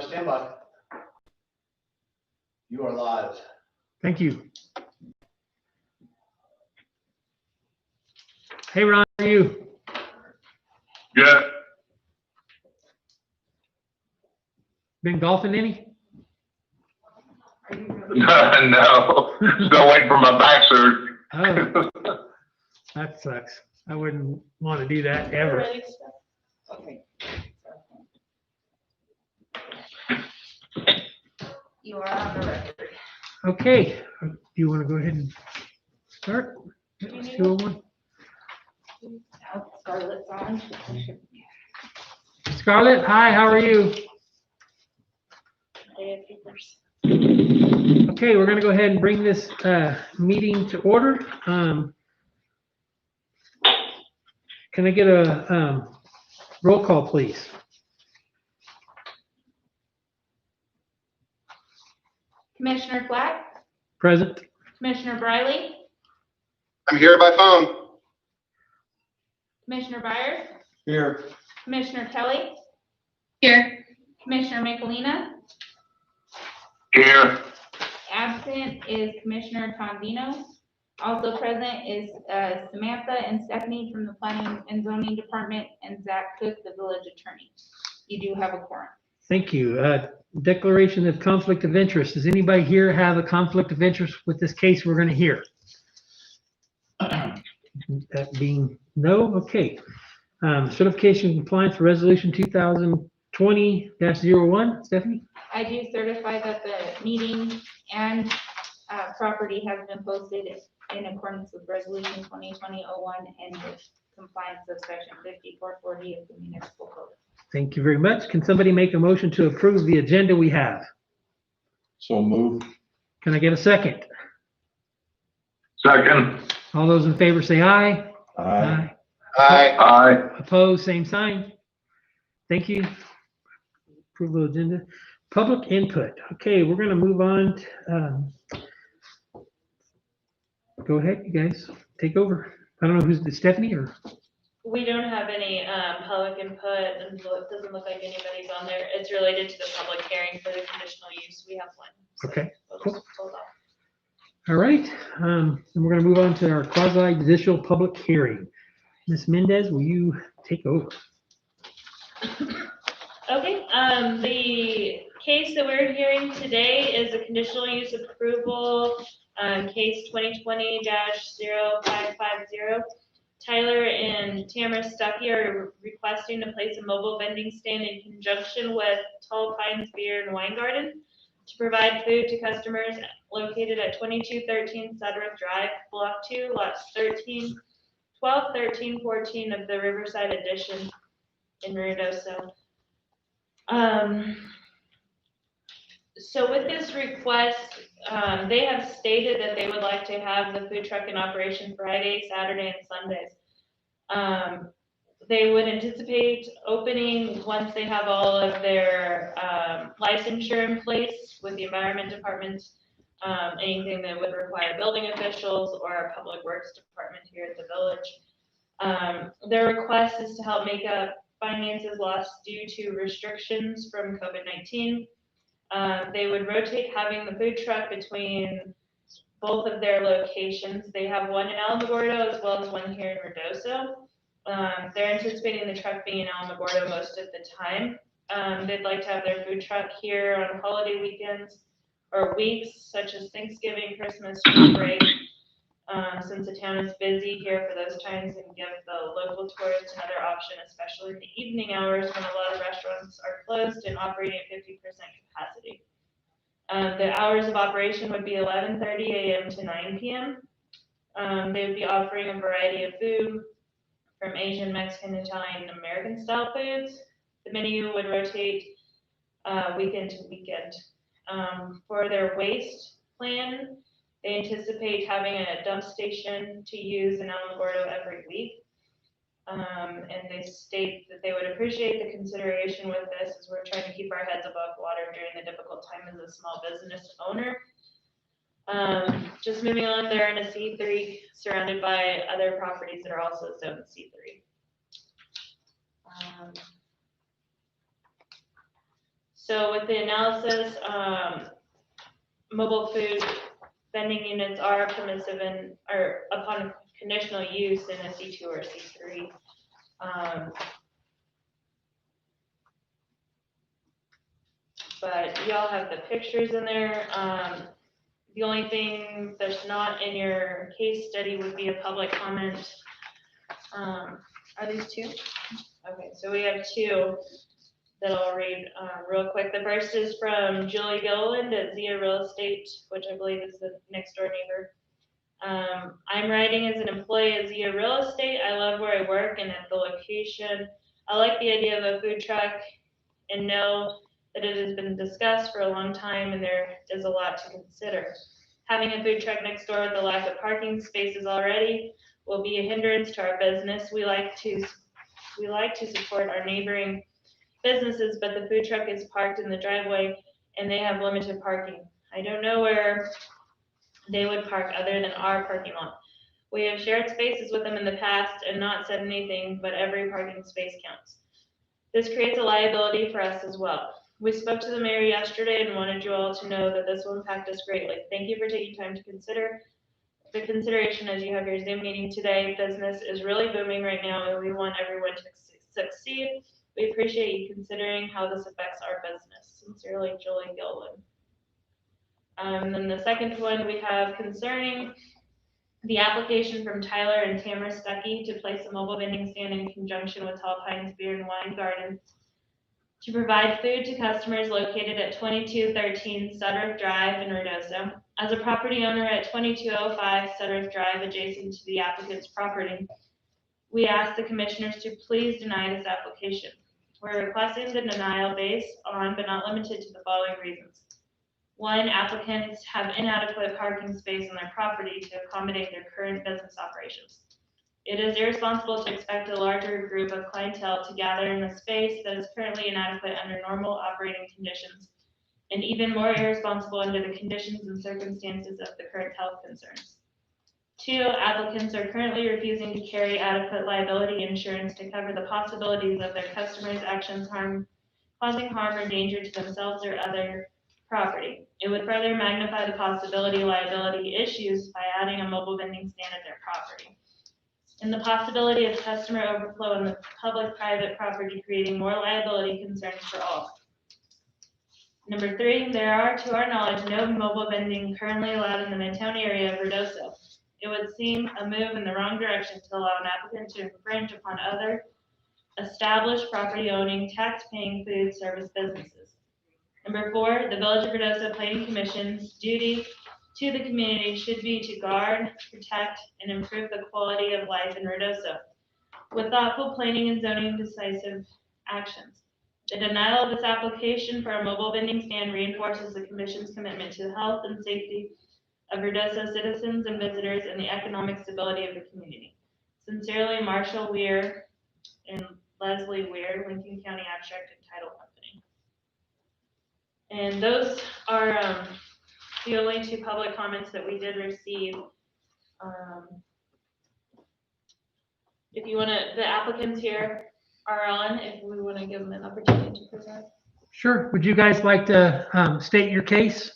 stand by. You are live. Thank you. Hey, Ron, how are you? Good. Been golfing any? No, still waiting for my back surgery. Oh, that sucks. I wouldn't want to do that ever. Okay. You are on the record. Okay, do you want to go ahead and start? Let's do one. Now Scarlett's on. Scarlett, hi, how are you? Okay, we're gonna go ahead and bring this meeting to order. Can I get a roll call, please? Commissioner Black, Present. Commissioner Briley, I'm here by phone. Commissioner Byers, Here. Commissioner Kelly, Here. Commissioner Michelina. Here. Absent is Commissioner Condino. Also present is Samantha and Stephanie from the Planning and Zoning Department and Zach Cook, the village attorney. You do have a quorum. Thank you. Declaration of conflict of interest. Does anybody here have a conflict of interest with this case we're gonna hear? That being no, okay. Certification of compliance for resolution 2020-01, Stephanie? I do certify that the meeting and property has been posted in accordance with resolution 2020-01 and with compliance of section 5440 of the municipal code. Thank you very much. Can somebody make a motion to approve the agenda we have? So move. Can I get a second? Second. All those in favor say aye. Aye. Aye. Opposed, same sign. Thank you. Approval agenda. Public input. Okay, we're gonna move on. Go ahead, you guys, take over. I don't know who's the Stephanie or? We don't have any public input, and it doesn't look like anybody's on there. It's related to the public hearing for the conditional use. We have one. So Okay, we'll cool. just hold off. All right, and we're gonna move on to our quasi judicial public hearing. Ms. Mendez, will you take over? Okay, the case that we're hearing today is a conditional use approval, case 2020-0550. Tyler and Tamara Stuckey are requesting to place a mobile vending stand in conjunction with Tall Pines Beer and Wine Garden to provide food to customers located at 2213 Sudworth Drive, Block 2, lots 13, 12, 13, 14 of the Riverside Edition in Ruidoso. So with this request, they have stated that they would like to have the food truck in operation Friday, Saturday, and Sundays. They would anticipate opening once they have all of their licensure in place with the Environment Department, anything that would require building officials or our Public Works Department here at the village. Their request is to help make up finances lost due to restrictions from COVID-19. They would rotate having the food truck between both of their locations. They have one in Alamogordo as well as one here in Ruidoso. They're anticipating the truck being in Alamogordo most of the time. They'd like to have their food truck here on holiday weekends or weeks such as Thanksgiving, Christmas, spring break, since the town is busy here for those times, and give the local tourists another option, especially in the evening hours when a lot of restaurants are closed and operating at 50% capacity. The hours of operation would be 11:30 a.m. to 9 p.m. They would be offering a variety of food from Asian, Mexican, Italian, and American style foods. The menu would rotate weekend to weekend. For their waste plan, they anticipate having a dump station to use in Alamogordo every week. And they state that they would appreciate the consideration with this as we're trying to keep our heads above water during the difficult time as a small business owner. Just moving on, they're in a C3 surrounded by other properties that are also zoned C3. So with the analysis, mobile food vending units are permissive and are upon conditional use in a C2 or C3. But y'all have the pictures in there. The only thing that's not in your case study would be a public comment. Are these two? Okay, so we have two that I'll read real quick. The first is from Julie Gilliland at Zia Real Estate, which I believe is the next door neighbor. I'm writing as an employee at Zia Real Estate. I love where I work and at the location. I like the idea of a food truck and know that it has been discussed for a long time and there is a lot to consider. Having a food truck next door with the lack of parking spaces already will be a hindrance to our business. We like to support our neighboring businesses, but the food truck is parked in the driveway and they have limited parking. I don't know where they would park other than our parking lot. We have shared spaces with them in the past and not said anything, but every parking space counts. This creates a liability for us as well. We spoke to the mayor yesterday and wanted you all to know that this will impact us greatly. Thank you for taking time to consider the consideration as you have your Zoom meeting today. Business is really booming right now and we want everyone to succeed. We appreciate you considering how this affects our business. Sincerely, Julie Gilliland. Then the second one we have concerning the application from Tyler and Tamara Stuckey to place a mobile vending stand in conjunction with Tall Pines Beer and Wine Garden to provide food to customers located at 2213 Sudworth Drive in Ruidoso. As a property owner at 2205 Sudworth Drive adjacent to the applicant's property, we ask the commissioners to please deny this application. We're requesting the denial based on, but not limited to, the following reasons. One, applicants have inadequate parking space on their property to accommodate their current business operations. It is irresponsible to expect a larger group of clientele to gather in a space that is currently inadequate under normal operating conditions, and even more irresponsible under the conditions and circumstances of the current health concerns. Two, applicants are currently refusing to carry adequate liability insurance to cover the possibilities of their customers' actions causing harm or danger to themselves or other property. It would further magnify the possibility liability issues by adding a mobile vending stand at their property, and the possibility of customer overflow on the public-private property, creating more liability concerns for all. Number three, there are, to our knowledge, no mobile vending currently allowed in the Midtown area of Ruidoso. It would seem a move in the wrong direction to allow an applicant to infringe upon other established property-owning, tax-paying food service businesses. Number four, the Village of Ruidoso Planning Commission's duty to the community should be to guard, protect, and improve the quality of life in Ruidoso with thoughtful planning and zoning decisive actions. The denial of this application for a mobile vending stand reinforces the Commission's commitment to the health and safety of Ruidoso citizens and visitors and the economic stability of the community. Sincerely, Marshall Weir and Leslie Weir, Lincoln County Abstract and Title Company. And those are the only two public comments that we did receive. If you want to, the applicants here are on, if we want to give them an opportunity to present. Sure. Would you guys like to state your case?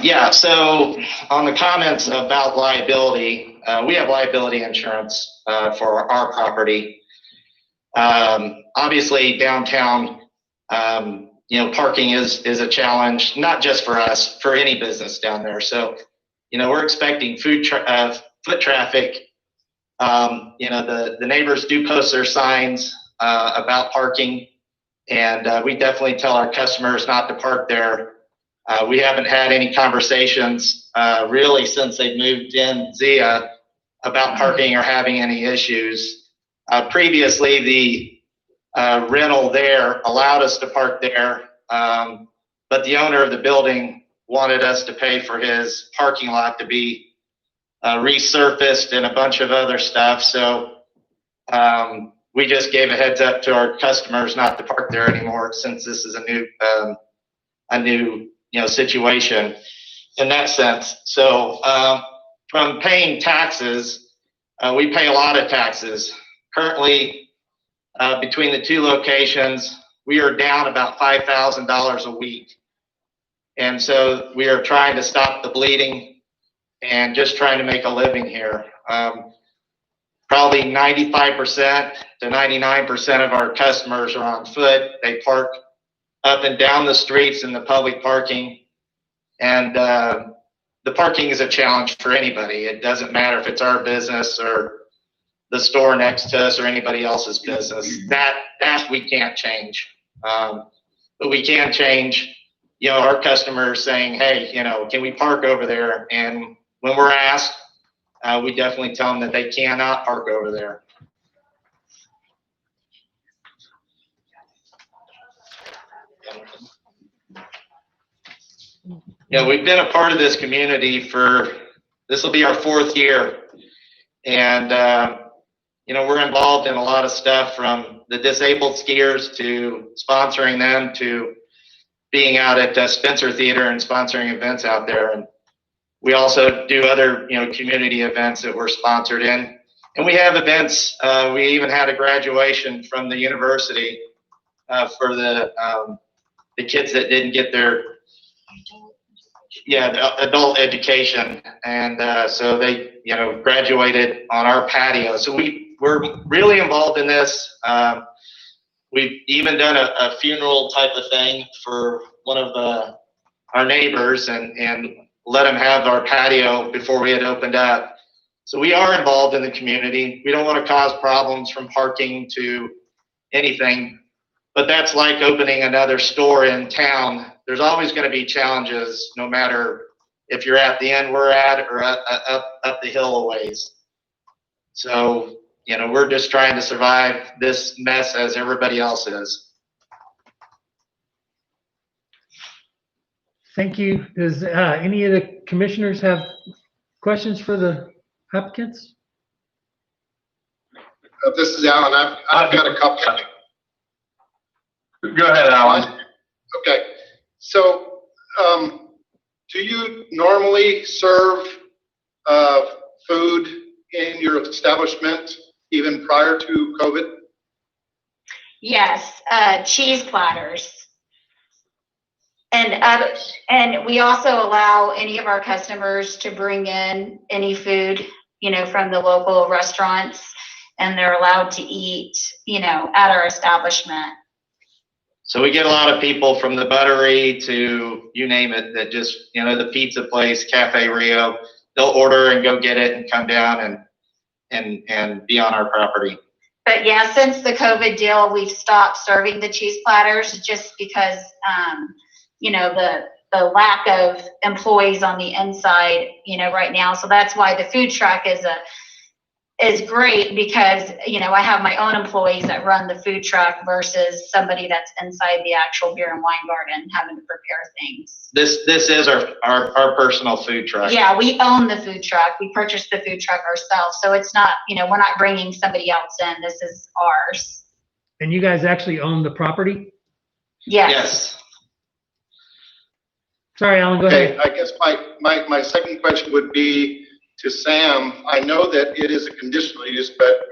Yeah, so on the comments about liability, we have liability insurance for our property. Obviously downtown, parking is a challenge, not just for us, for any business down there. So, we're expecting foot traffic. The neighbors do post their signs about parking, and we definitely tell our customers not to park there. We haven't had any conversations really since they moved in Zia about parking or having any issues. Previously, the rental there allowed us to park there, but the owner of the building wanted us to pay for his parking lot to be resurfaced and a bunch of other stuff. So we just gave a heads up to our customers not to park there anymore, since this is a new situation in that sense. So from paying taxes, we pay a lot of taxes. Currently, between the two locations, we are down about $5,000 a week. And so we are trying to stop the bleeding and just trying to make a living here. Probably 95% to 99% of our customers are on foot. They park up and down the streets in the public parking. And the parking is a challenge for anybody. It doesn't matter if it's our business or the store next to us or anybody else's business. That we can't change. But we can change, our customers saying, hey, can we park over there? And when we're asked, we definitely tell them that they cannot park over there. We've been a part of this community this will be our 4th year. And, we're involved in a lot of stuff, from the disabled skiers to sponsoring them to being out at Spencer Theater and sponsoring events out there. And we also do other, community events that we're sponsored in. And we have events. We even had a graduation from the university for the kids that didn't get their adult education. And so they, graduated on our patio. So we're really involved in this. We've even done a funeral type of thing for one of our neighbors and let them have our patio before we had opened up. So we are involved in the community. We don't want to cause problems from parking to anything, but that's like opening another store in town. There's always going to be challenges, no matter if you're at the end we're at or up the hill a ways. So, we're just trying to survive this mess as everybody else is. Thank you. Does any of the commissioners have questions for the applicants? This is Alan. I've got a couple. Go ahead, Alan. Okay. So, do you normally serve food in your establishment even prior to COVID? Yes, cheese platters. And we also allow any of our customers to bring in any food, from the local restaurants, and they're allowed to eat, at our establishment. So we get a lot of people from the Buttery to you name it that just, the pizza place, Cafe Rio, they'll order and go get it and come down and be on our property. But yeah, since the COVID deal, we've stopped serving the cheese platters just because, the lack of employees on the inside, right now. So that's why the food truck is great, because, I have my own employees that run the food truck versus somebody that's inside the actual beer and wine garden having to prepare things. This is our personal food truck. Yeah, we own the food truck. We purchased the food truck ourselves. So it's not, we're not bringing somebody else in. This is ours. And you guys actually own the property? Yes. Sorry, Alan, go ahead. I guess my second question would be to Sam. I know that it is a conditional use, but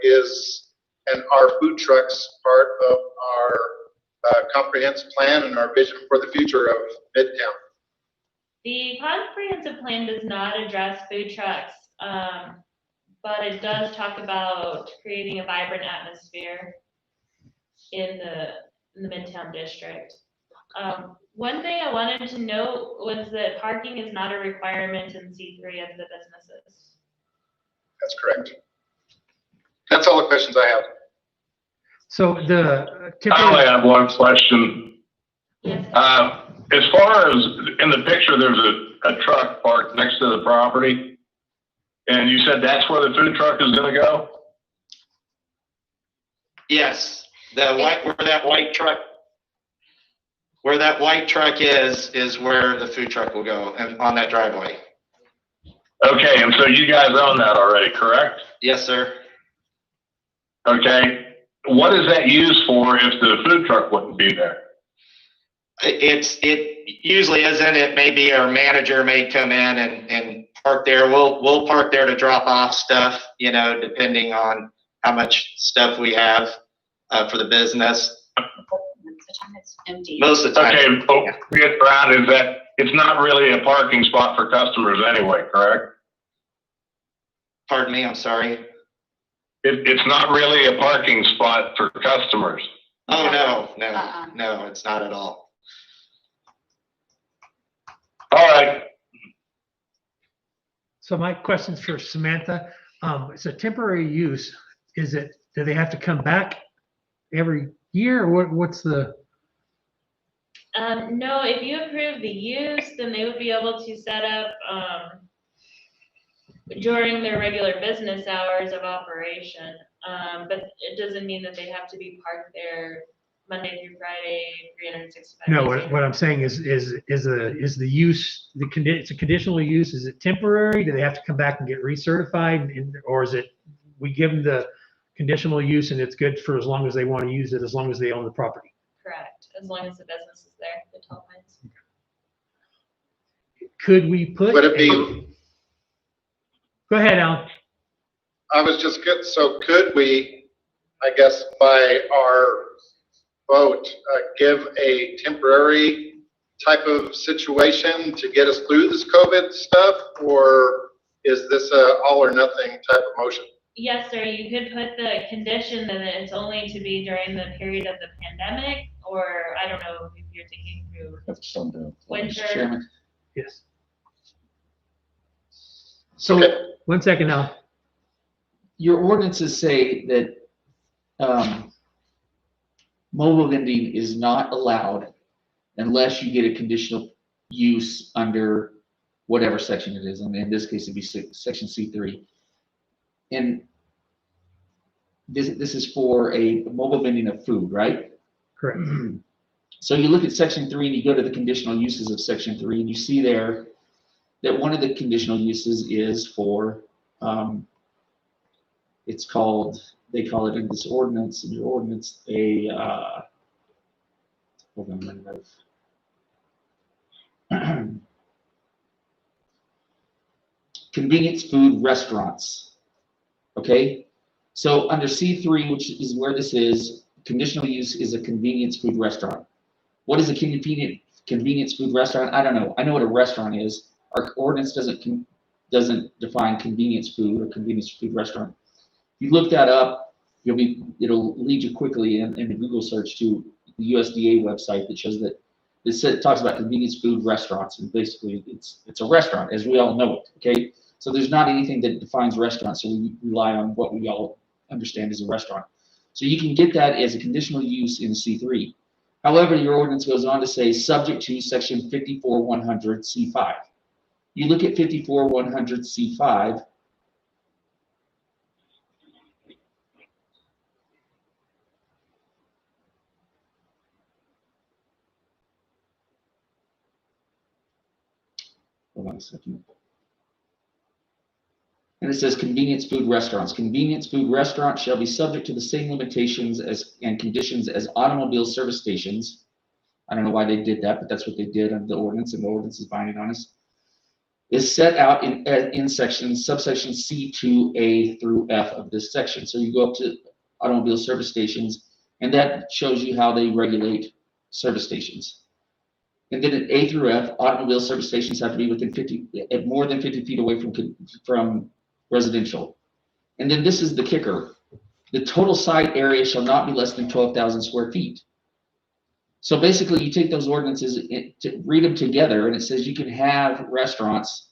are food trucks part of our comprehensive plan and our vision for the future of Midtown? The comprehensive plan does not address food trucks, but it does talk about creating a vibrant atmosphere in the Midtown district. One thing I wanted to note was that parking is not a requirement in C3 of the businesses. That's correct. That's all the questions I have. So I only have one question. Yes. As far as in the picture, there's a truck parked next to the property, and you said that's where the food truck is going to go? Yes, where that white truck is where the food truck will go, and on that driveway. Okay, and so you guys own that already, correct? Yes, sir. Okay, what is that used for if the food truck wouldn't be there? It usually isn't. It may be our manager may come in and park there. We'll park there to drop off stuff, depending on how much stuff we have for the business. the time it's empty. Most of the time. Okay, but get around is that it's not really a parking spot for customers anyway, correct? Pardon me, I'm sorry. It's not really a parking spot for customers. Oh, no, Uh-uh. no, it's not at all. All right, So my question's for Samantha. It's a temporary use. Do they have to come back every year or what's the, No, if you approve the use, then they would be able to set up, during their regular business hours of operation. But it doesn't mean that they have to be parked there Monday through Friday, 365 days. no, a year. what I'm saying is the use, it's a conditional use, is it temporary? Do they have to come back and get recertified? Or is it, we give them the conditional use and it's good for as long as they want to use it, as long as they own the property? Correct, as long as the business is there, the 12 months. Could we put? Would it be, Go ahead, Alan. I was just good, so could we, I guess, by our vote, give a temporary type of situation to get us through this COVID stuff? Or is this a all or nothing type of motion? Yes, sir, you could put the condition that it's only to be during the period of the pandemic, or I don't know if you're thinking through That's something. winter. Chairman. Yes. So Okay. 1 second, Alan. your ordinances say that mobile vending is not allowed unless you get a conditional use under whatever section it is. And in this case, it'd be section C3. And this is for a mobile vending of food, right? Correct. So you look at section 3 and you go to the conditional uses of section 3 and you see there that one of the conditional uses is for, it's called, they call it in this ordinance, in your ordinance, a, hold on a minute. Convenience food restaurants, okay? So under C3, which is where this is, conditional use is a convenience food restaurant. What is a convenience food restaurant? I don't know. I know what a restaurant is. Our ordinance doesn't define convenience food or convenience food restaurant. If you look that up, it'll lead you quickly in the Google search to the USDA website that shows that it talks about convenience food restaurants, and basically it's a restaurant as we all know it. Okay, so there's not anything that defines restaurants, so we rely on what we all understand as a restaurant. So you can get that as a conditional use in C3. However, your ordinance goes on to say subject to section 54-100 C5. You look at 54-100 C5. Hold on a second. And it says convenience food restaurants. Convenience food restaurants shall be subject to the same limitations and conditions as automobile service stations. I don't know why they did that, but that's what they did under the ordinance, and the ordinance is binding on us. Is set out in subsection C2A through F of this section. So you go up to automobile service stations, and that shows you how they regulate service stations. And then at A through F, automobile service stations have to be within more than 50 feet away from residential. And then this is the kicker. The total site area shall not be less than 12,000 square feet. So basically you take those ordinances, read them together, and it says you can have restaurants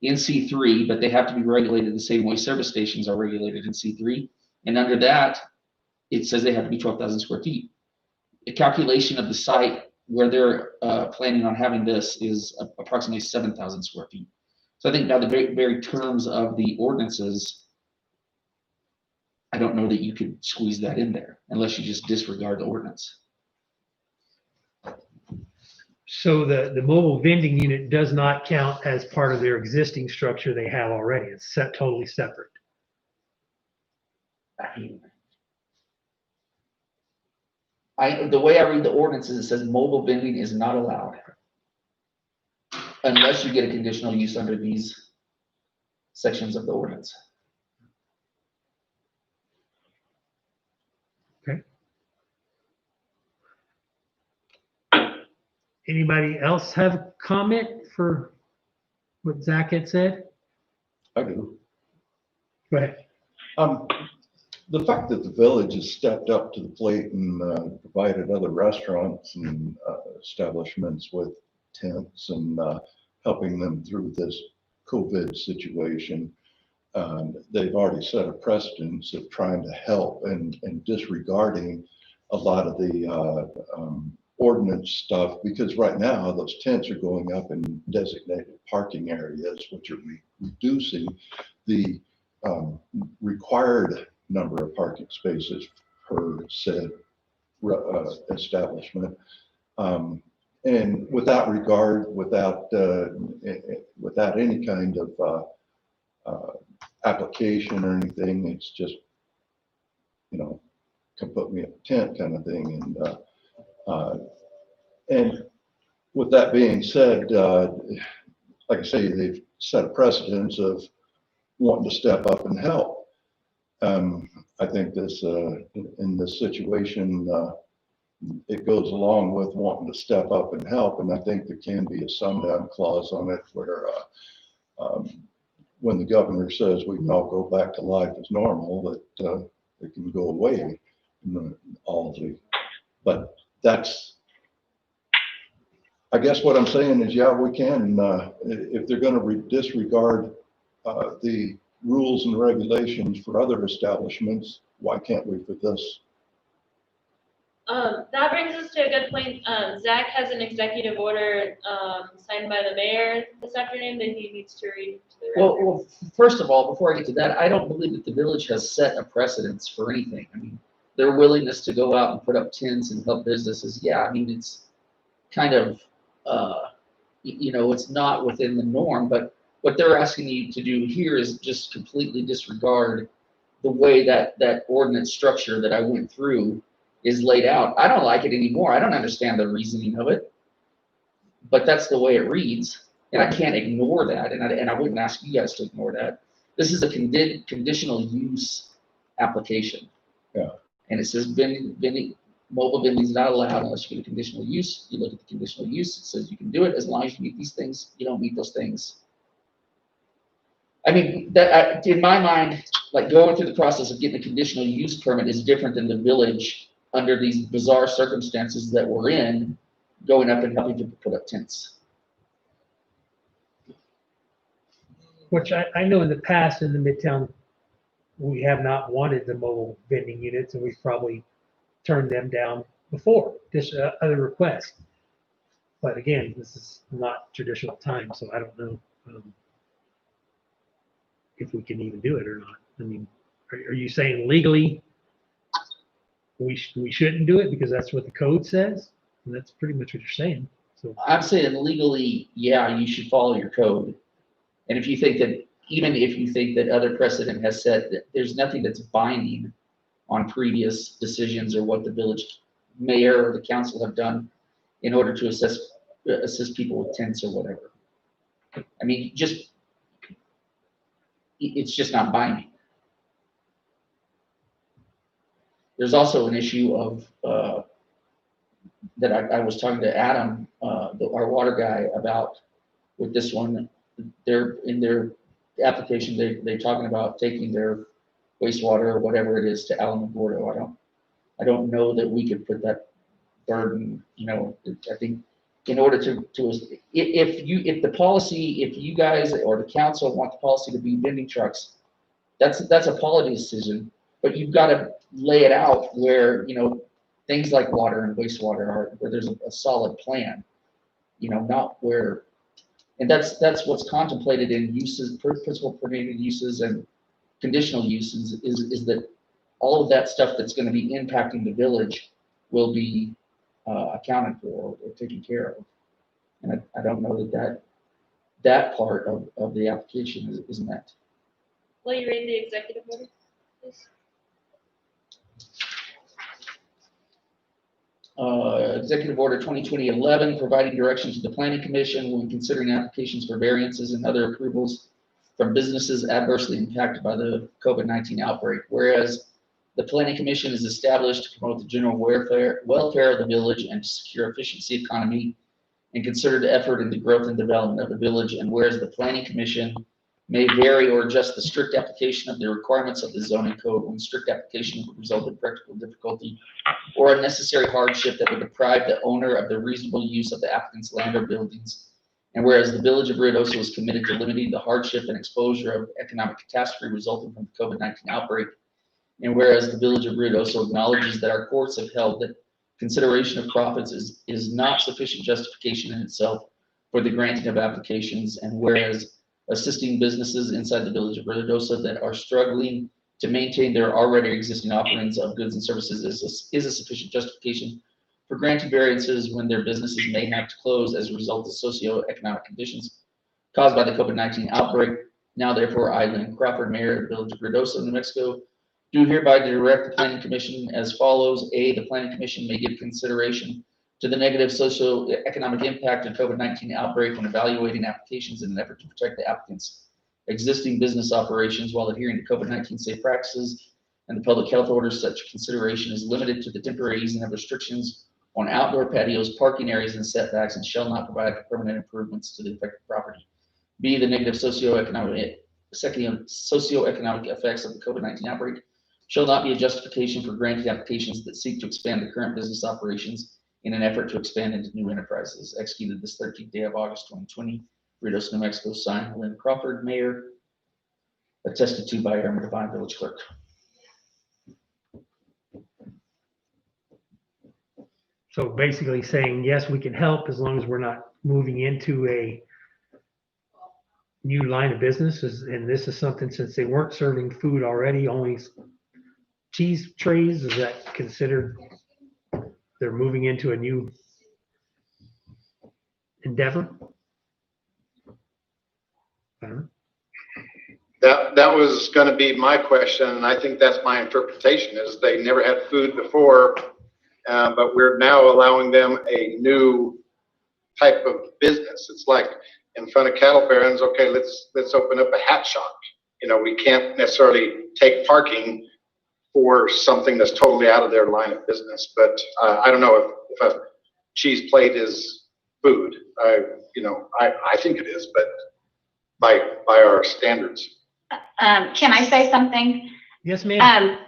in C3, but they have to be regulated the same way service stations are regulated in C3. And under that, it says they have to be 12,000 square feet. A calculation of the site where they're planning on having this is approximately 7,000 square feet. So I think by the very terms of the ordinances, I don't know that you could squeeze that in there unless you just disregard the ordinance. So the mobile vending unit does not count as part of their existing structure they have already. It's totally separate. The way I read the ordinance is it says mobile vending is not allowed unless you get a conditional use under these sections of the ordinance. Okay. Anybody else have a comment for what Zach had said? I do. Go ahead. The fact that the village has stepped up to the plate and provided other restaurants and establishments with tents and helping them through this COVID situation, they've already set a precedence of trying to help and disregarding a lot of the ordinance stuff, because right now those tents are going up in designated parking areas, which are reducing the required number of parking spaces per said establishment. And without regard, without any kind of application or anything, it's just, you know, can put me in a tent kind of thing. And with that being said, like I say, they've set a precedence of wanting to step up and help. I think this, in this situation, it goes along with wanting to step up and help. And I think there can be a sundown clause on it where when the governor says we can all go back to life as normal, that it can go away. But that's, I guess what I'm saying is, yeah, we can, if they're going to disregard the rules and regulations for other establishments, why can't we for this? That brings us to a good point. Zach has an executive order signed by the mayor this afternoon that he needs to read to the record. Well, first of all, before I get to that, I don't believe that the village has set a precedence for anything. I mean, their willingness to go out and put up tents and help businesses, yeah, I mean, it's kind of, you know, it's not within the norm, but what they're asking you to do here is just completely disregard the way that ordinance structure that I went through is laid out. I don't like it anymore. I don't understand the reasoning of it, but that's the way it reads, and I can't ignore that, and I wouldn't ask you guys to ignore that. This is a conditional use application. Yeah. And it says mobile vending is not allowed unless you get a conditional use. You look at the conditional use, it says you can do it as long as you meet these things. You don't meet those things. I mean, that in my mind, like going through the process of getting a conditional use permit is different than the village under these bizarre circumstances that we're in, going up and helping people put up tents. Which I know in the past in the Midtown, we have not wanted the mobile vending units, and we've probably turned them down before, just other requests. But again, this is not traditional time, so I don't know if we can even do it or not. I mean, are you saying legally we shouldn't do it because that's what the code says? And that's pretty much what you're saying. So I'm saying legally, yeah, you should follow your code. And if you think that, even if you think that other precedent has said that there's nothing that's binding on previous decisions or what the village mayor or the council have done in order to assist people with tents or whatever. I mean, it's just not binding. There's also an issue of that I was talking to Adam, our water guy, about with this one. They're in their application, they're talking about taking their wastewater or whatever it is to Alamogordo. I don't know that we could put that burden, you know. I think in order to if the policy, if you guys or the council want the policy to be vending trucks, that's a policy decision, but you've got to lay it out where, you know, things like water and wastewater are, where there's a solid plan, you know, not where, and that's what's contemplated in uses, principal permitted uses and conditional uses, is that all of that stuff that's going to be impacting the village will be accounted for or taken care of. And I don't know that part of the application is met. Will you read the executive order, please? Executive Order 2020-11, providing directions to the Planning Commission when considering applications for variances and other approvals from businesses adversely impacted by the COVID-19 outbreak. Whereas the Planning Commission is established to promote the general welfare of the village and to secure efficiency, economy, and considered effort in the growth and development of the village, and whereas the planning commission may vary or adjust the strict application of the requirements of the zoning code when strict application would result in practical difficulty or unnecessary hardship that would deprive the owner of the reasonable use of the applicant's land or buildings. And whereas the village of Ruidoso is committed to limiting the hardship and exposure of economic catastrophe resulting from the COVID-19 outbreak. And whereas the village of Ruidoso acknowledges that our courts have held that consideration of profits is not sufficient justification in itself for the granting of applications. And whereas assisting businesses inside the village of Ruidoso that are struggling to maintain their already existing offerings of goods and services is a sufficient justification for granting variances when their businesses may have to close as a result of socioeconomic conditions caused by the COVID-19 outbreak. Now, therefore, I, Lynn Crawford, Mayor of the Village of Ruidoso, New Mexico, do hereby direct the Planning Commission as follows. A, the Planning Commission may give consideration to the negative socioeconomic impact of COVID-19 outbreak when evaluating applications in an effort to protect the applicant's existing business operations while adhering to COVID-19 safe practices and the public health orders. Such consideration is limited to the temporary easing of restrictions on outdoor patios, parking areas, and setbacks, and shall not provide permanent improvements to the affected property. B, the negative socioeconomic effects of the COVID-19 outbreak shall not be a justification for granting applications that seek to expand the current business operations in an effort to expand into new enterprises. Executed this 13th day of August 2020, Ruidoso, New Mexico, signed Lynn Crawford, Mayor, attested to by Irma Devine, Village Clerk. So basically saying, yes, we can help as long as we're not moving into a new line of business. And this is something, since they weren't serving food already, only cheese trays, is that considered they're moving into a new endeavor? I don't know. That was gonna be my question, and I think that's my interpretation, is they never had food before, but we're now allowing them a new type of business. It's like in front of cattle barons, okay, let's open up a hat shop. You know, we can't necessarily take parking for something that's totally out of their line of business, but I don't know if a cheese plate is food. I think it is, but by our standards. Can I say something? Yes, ma'am.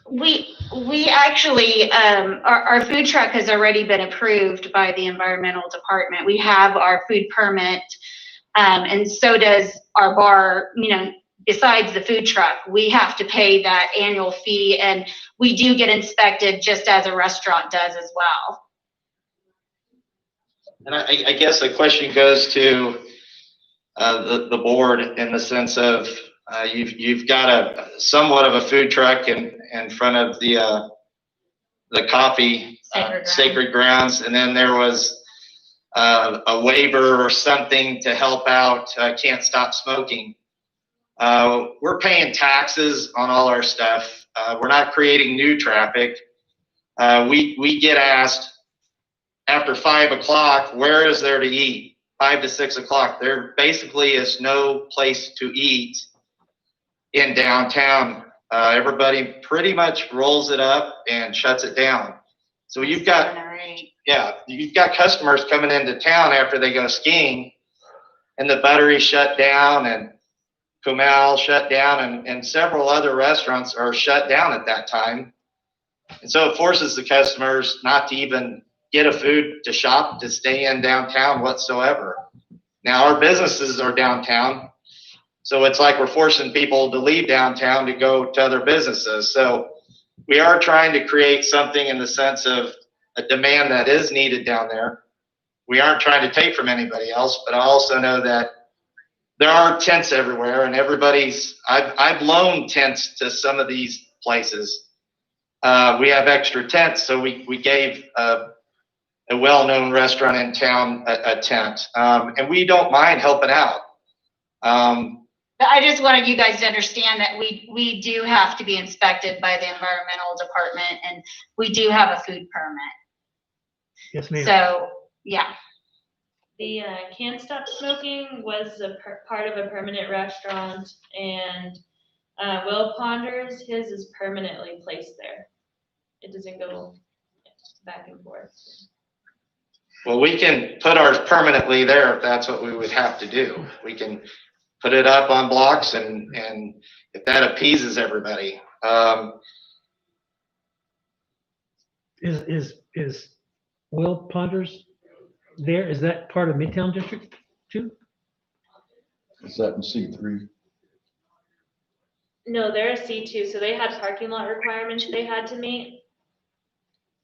We actually, our food truck has already been approved by the environmental department. We have our food permit, and so does our bar. Besides the food truck, we have to pay that annual fee, and we do get inspected just as a restaurant does as well. And I guess the question goes to the board in the sense of you've got a somewhat of a food truck in front of the coffee sacred grounds, and then there was a waiver or something to help out Can't Stop Smoking. We're paying taxes on all our stuff. We're not creating new traffic. We get asked after 5 o'clock, where is there to eat? 5 to 6 o'clock. There basically is no place to eat in downtown. Everybody pretty much rolls it up and shuts it down. So you've got customers coming into town after they go skiing, and the Buttery shut down, and Kumal shut down, and several other restaurants are shut down at that time. And so it forces the customers not to even get a food to shop, to stay in downtown whatsoever. Now our businesses are downtown, so it's like we're forcing people to leave downtown to go to other businesses. So we are trying to create something in the sense of a demand that is needed down there. We aren't trying to take from anybody else, but I also know that there are tents everywhere, and I've loaned tents to some of these places. We have extra tents, so we gave a well-known restaurant in town a tent, and we don't mind helping out. I just wanted you guys to understand that we do have to be inspected by the environmental department, and we do have a food permit. Yes, ma'am. So, yeah. The Can't Stop Smoking was part of a permanent restaurant, and Will Ponders, his is permanently placed there. It doesn't go back and forth. Well, we can put ours permanently there if that's what we would have to do. We can put it up on blocks and if that appeases everybody. Is Will Ponders there? Is that part of Midtown District too? Is that in C3? No, they're a C2, so they had parking lot requirements they had to meet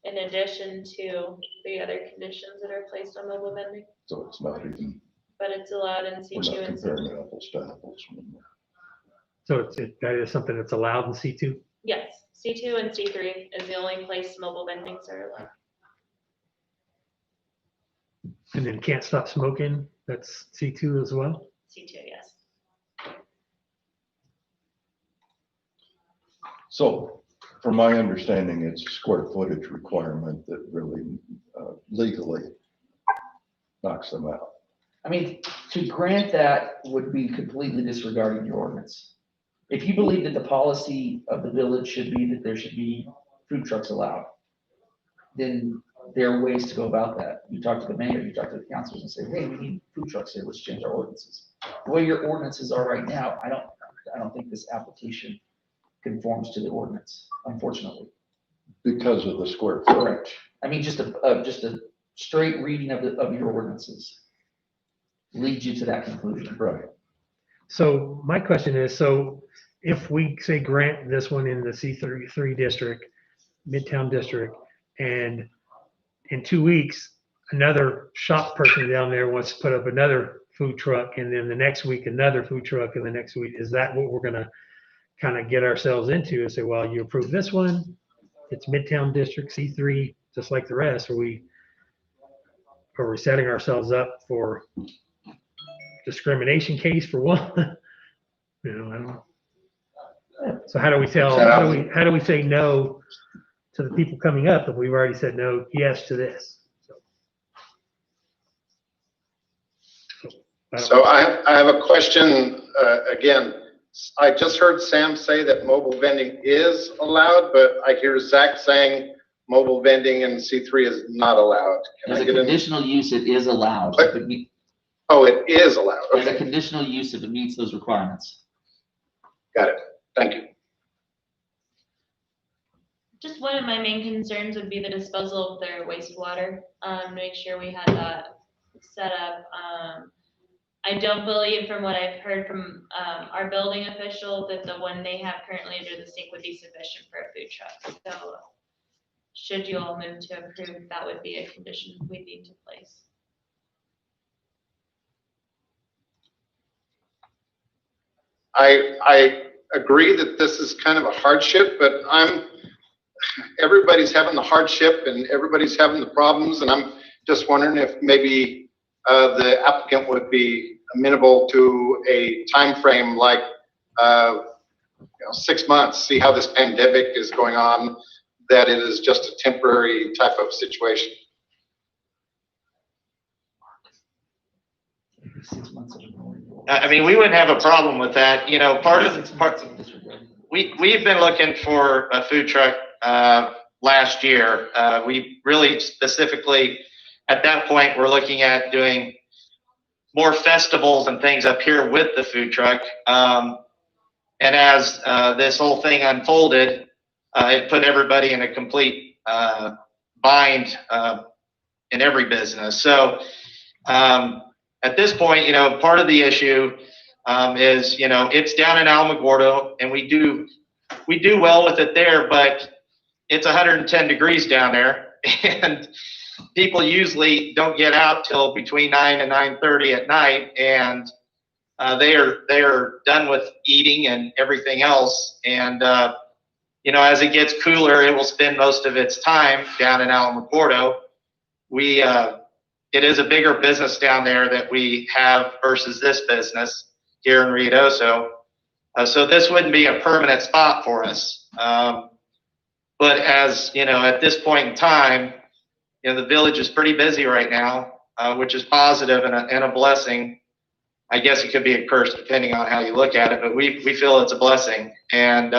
in addition to the other conditions that are placed on mobile vending, So it's not even, but it's allowed in we're C2 not and comparing C3. apples to apples. So that is something that's allowed in C2? Yes, C2 and C3 is the only place mobile vendings are allowed. And then can't stop smoking, that's C2 as well? C2, yes. So from my understanding, it's a square footage requirement that really legally knocks them out. I mean, to grant that would be completely disregarding your ordinance. If you believe that the policy of the village should be that there should be food trucks allowed, then there are ways to go about that. You talk to the mayor, you talk to the councilors and say, hey, we need food trucks here, let's change our ordinances. The way your ordinances are right now, I don't think this application conforms to the ordinance, unfortunately. Because of the square footage. Correct. I mean, just a straight reading of your ordinances leads you to that conclusion. Right. So my question is, so if we say grant this one in the C3 district, Midtown district, and in 2 weeks, another shop person down there wants to put up another food truck, and then the next week, another food truck, and the next week, is that what we're gonna kind of get ourselves into and say, well, you approve this one, it's Midtown district C3, just like the rest? Are we setting ourselves up for discrimination case for one? You know, I don't know. So how do we say no to the people coming up if we've already said no, yes to this? So I have a question, again. I just heard Sam say that mobile vending is allowed, but I hear Zach saying mobile vending in C3 is not allowed. Can As I a get in? conditional use, it is allowed. What? If it meet- Oh, it is allowed. As a Okay, conditional use, if it meets those requirements. got it. Thank you. Just one of my main concerns would be the disposal of their wastewater, to make sure we had that set up. I don't believe, from what I've heard from our building official, that the one they have currently under the sink would be sufficient for a food truck. So should you all move to approve, that would be a condition we need to place. I agree that this is kind of a hardship, but everybody's having the hardship and everybody's having the problems, and I'm just wondering if maybe the applicant would be amenable to a time frame like 6 months, see how this pandemic is going on, that it is just a temporary type of situation. 6 months of I mean, we wouldn't have a problem with that. You know, we've been looking for a food truck last year. We really specifically, at that point, we're looking at doing more festivals and things up here with the food truck. And as this whole thing unfolded, it put everybody in a complete bind in every business. So at this point, you know, part of the issue is, you know, it's down in Alamogordo, and we do well with it there, but it's 110 degrees down there, and people usually don't get out till between 9 and 9:30 at night, and they are done with eating and everything else. And you know, as it gets cooler, it will spend most of its time down in Alamogordo. It is a bigger business down there that we have versus this business here in Ruidoso. So this wouldn't be a permanent spot for us. But as you know, at this point in time, you know, the village is pretty busy right now, which is positive and a blessing. I guess it could be a curse depending on how you look at it, but we feel it's a blessing. And,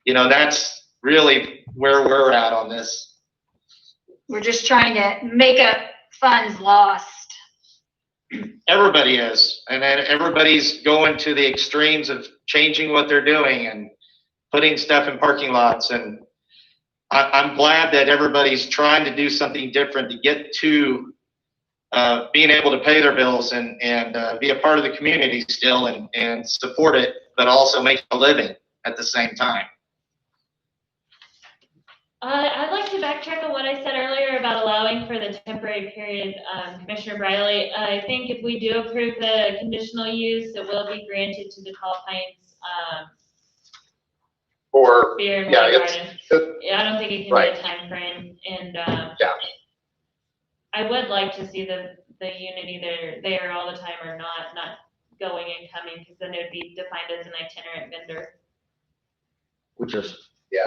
you know, that's really where we're at on this. We're just trying to make a funds lost. Everybody is, and then everybody's going to the extremes of changing what they're doing and putting stuff in parking lots. And I'm glad that everybody's trying to do something different to get to being able to pay their bills and be a part of the community still and support it, but also make a living at the same time. I'd like to backtrack on what I said earlier about allowing for the temporary period, Commissioner Briley. I think if we do approve the conditional use, it will be granted to the Tall Pines Or, Beer and yeah, Wine it's, Garden. Yeah, I don't think it can Right. be a time frame, and Yeah. I would like to see the unity there all the time, or not going and coming, because then it would be defined as an itinerant vendor. Which is. Yeah.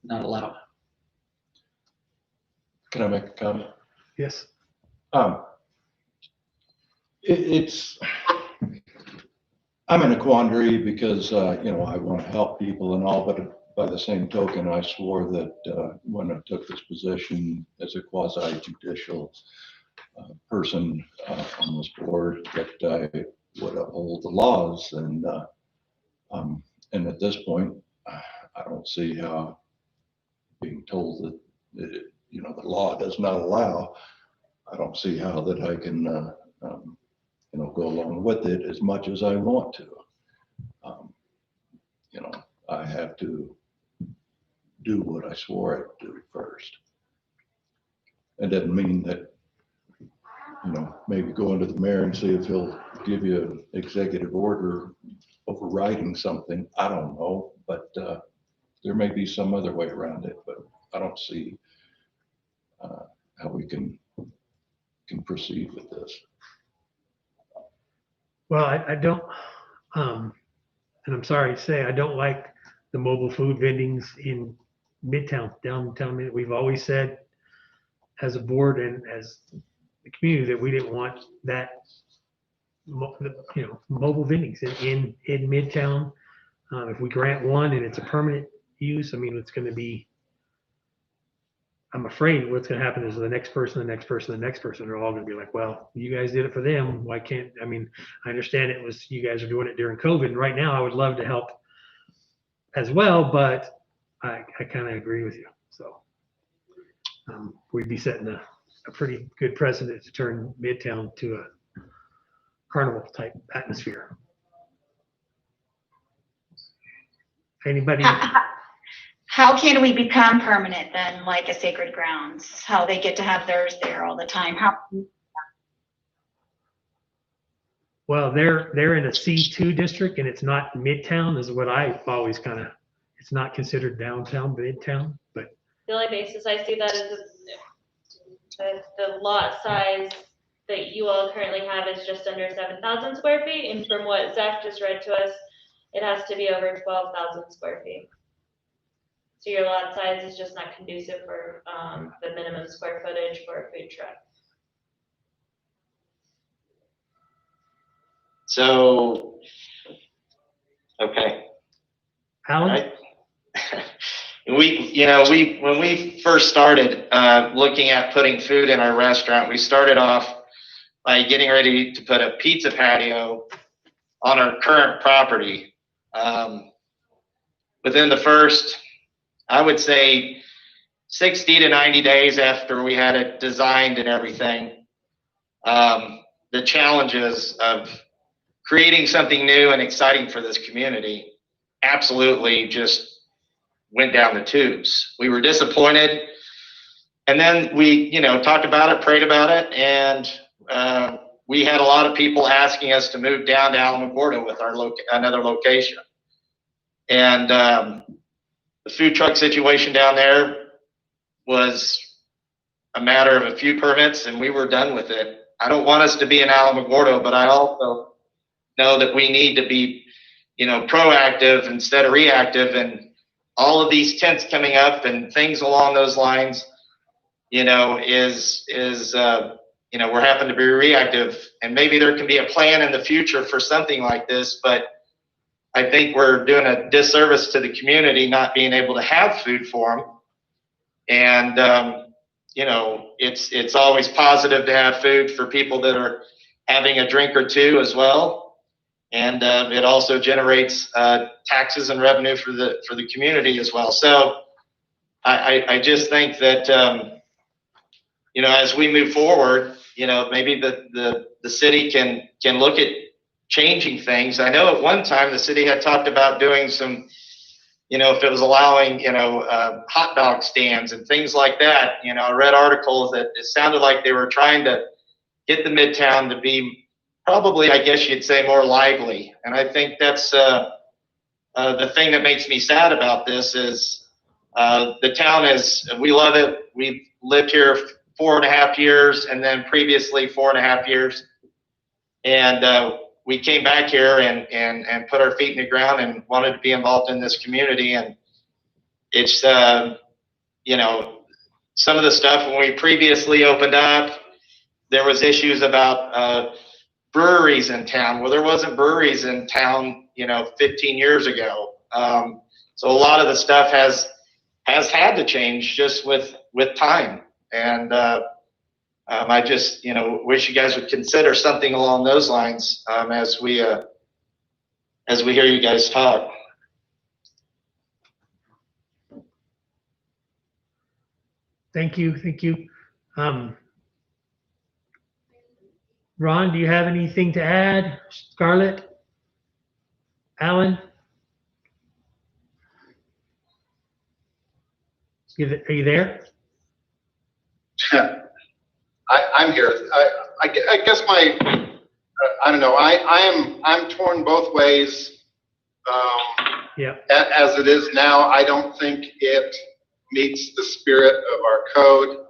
Not allowed. Can I make a comment? Yes. It's, I'm in a quandary because, you know, I want to help people and all, but by the same token, I swore that when I took this position as a quasi judicial person on this board, that I would uphold the laws. And at this point, I don't see how being told that, you know, the law does not allow, I don't see how that I can, you know, go along with it as much as I want to. You know, I have to do what I swore I'd do first. It doesn't mean that, you know, maybe going to the mayor and see if he'll give you an executive order overriding something. I don't know, but there may be some other way around it, but I don't see how we can proceed with this. Well, I don't, and I'm sorry to say, I don't like the mobile food vendings in Midtown, downtown. We've always said as a board and as the community that we didn't want that, you know, mobile vendings in Midtown. If we grant one and it's a permanent use, I mean, it's going to be, I'm afraid what's going to happen is the next person, the next person, the next person are all going to be like, well, you guys did it for them. Why can't, I mean, I understand it was, you guys are doing it during COVID. And right now I would love to help as well, but I kind of agree with you. So we'd be setting a pretty good precedent to turn Midtown to a carnival type atmosphere. Anybody? How can we become permanent then, like a Sacred Grounds? How they get to have theirs there all the time? How? Well, they're in a C2 district and it's not Midtown is what I always kind of, it's not considered downtown, Midtown, but. The only basis I see that is the lot size that you all currently have is just under 7,000 square feet. And from what Zach just read to us, it has to be over 12,000 square feet. So your lot size is just not conducive for the minimum square footage for a food truck. So, okay. Alan? Right. When we first started looking at putting food in our restaurant, we started off by getting ready to put a pizza patio on our current property. Within the first, I would say 60 to 90 days after we had it designed and everything, the challenges of creating something new and exciting for this community absolutely just went down the tubes. We were disappointed. And then we, talked about it, prayed about it, and we had a lot of people asking us to move down to Alamogordo with our another location. And the food truck situation down there was a matter of a few permits, and we were done with it. I don't want us to be in Alamogordo, but I also know that we need to be, proactive instead of reactive. And all of these tents coming up and things along those lines, we're having to be reactive. And maybe there can be a plan in the future for something like this, but I think we're doing a disservice to the community not being able to have food for them. And, it's always positive to have food for people that are having a drink or two as well. And it also generates taxes and revenue for the community as well. So I just think that, as we move forward, maybe the city can look at changing things. I know at one time the city had talked about doing some, if it was allowing, hot dog stands and things like that. I read articles that it sounded like they were trying to get the Midtown to be probably, I guess you'd say, more lively. And I think that's the thing that makes me sad about this is the town we love it. We've lived here 4.5 years, and then previously 4.5 years. And we came back here and put our feet in the ground and wanted to be involved in this community. And it's, some of the stuff when we previously opened up, there was issues about breweries in town. Well, there wasn't breweries in town, 15 years ago. So a lot of the stuff has had to change just with time. And I just, wish you guys would consider something along those lines as we hear you guys talk. Thank you. Ron, do you have anything to add? Scarlett? Alan? Are you there? I'm here. I guess I don't know. I'm torn both ways. Yeah. As it is now, I don't think it meets the spirit of our code.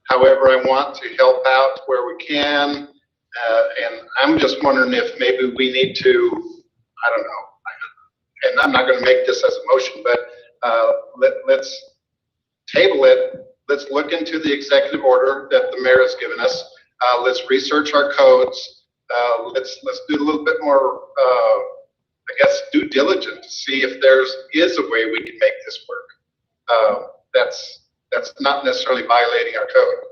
However, I want to help out where we can. And I'm just wondering if maybe we need to, I don't know, and I'm not going to make this as a motion, but let's table it. Let's look into the executive order that the mayor has given us. Let's research our codes. Let's do a little bit more, I guess, due diligence to see if is a way we can make this work. That's not necessarily violating our code.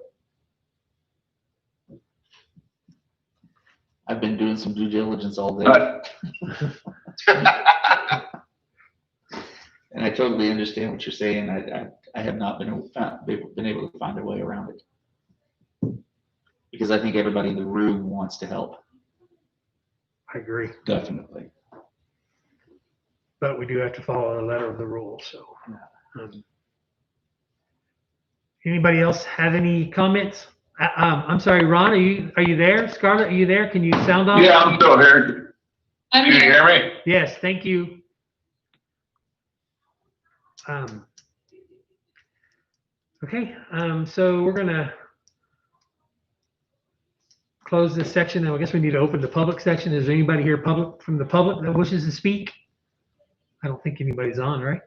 I've been doing some due diligence all day. And I totally understand what you're saying. I have not been able to find a way around it. Because I think everybody in the room wants to help. I agree. Definitely. But we do have to follow the letter of the rule, so. Anybody else have any comments? I'm sorry, Ron, are you there? Scarlett, are you there? Can you sound off? Yeah, I'm still here. Can you hear me? Yes, thank you. Okay, so we're gonna close this section. Now I guess we need to open the public section. Is there anybody here from the public that wishes to speak? I don't think anybody's on, right?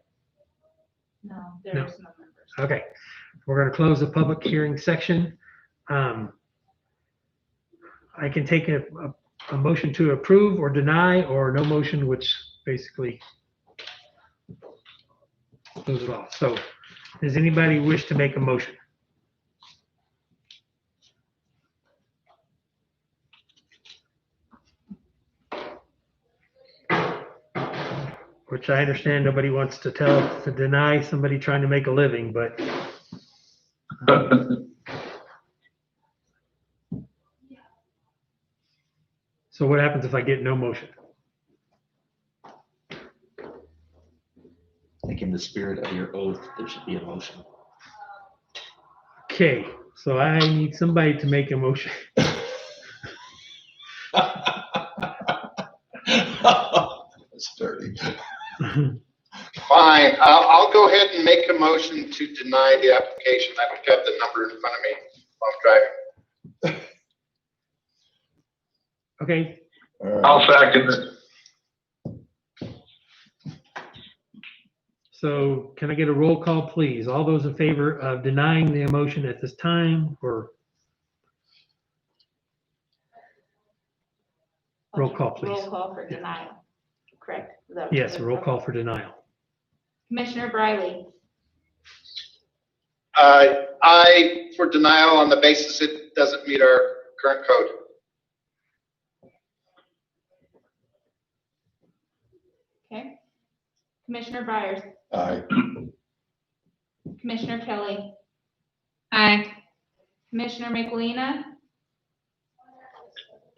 No, there's no members. Okay, we're gonna close the public hearing section. I can take a motion to approve or deny, or no motion, which basically close it off. So does anybody wish to make a motion? Which I understand nobody wants to deny somebody trying to make a living, but so what happens if I get no motion? I think in the spirit of your oath, there should be a motion. Okay, so I need somebody to make a motion. That's dirty. Fine, I'll go ahead and make a motion to deny the application. I don't have the number in front of me while I'm driving. Okay, All right. I'll second it. so can I get a roll call, please? All those in favor of denying the motion at this time, or roll call, please? Roll call for denial, correct? Is that what Yes, you roll said? call for denial. Commissioner Briley, I, for denial on the basis it doesn't meet our current code. Okay. Commissioner Byers, Aye. Commissioner Kelly, Aye. Commissioner McElina,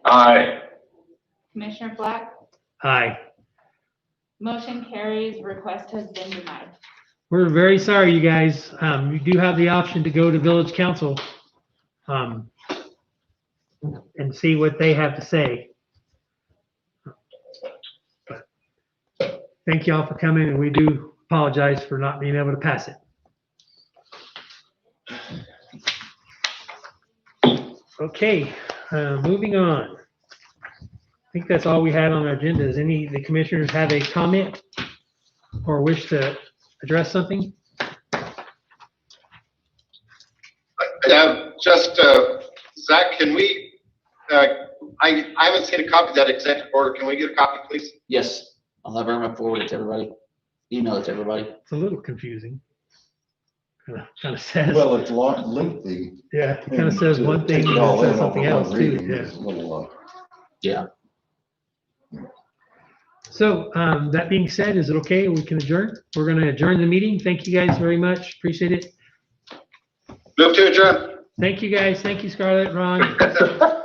Aye. Commissioner Black. Aye. Motion carries. Request has been denied. We're very sorry, you guys. You do have the option to go to village council and see what they have to say. But thank you all for coming, and we do apologize for not being able to pass it. Okay, moving on. I think that's all we had on our agenda. Does any of the commissioners have a comment or wish to address something? Just, Zach, can we, I haven't seen a copy of that executive order. Can we get a copy, please? Yes, I'll have Irma forward it to everybody, email it to everybody. It's a little confusing. Kind of says, Well, it's lengthy. yeah, it kind of says To one thing take and it all then in says something over one else too. reading Yeah. is a little, Yeah. So that being said, is it okay? We can adjourn? We're going to adjourn the meeting. Thank you guys very much. Appreciate it. Move to adjourn. Thank you guys. Thank you, Scarlett, Ron.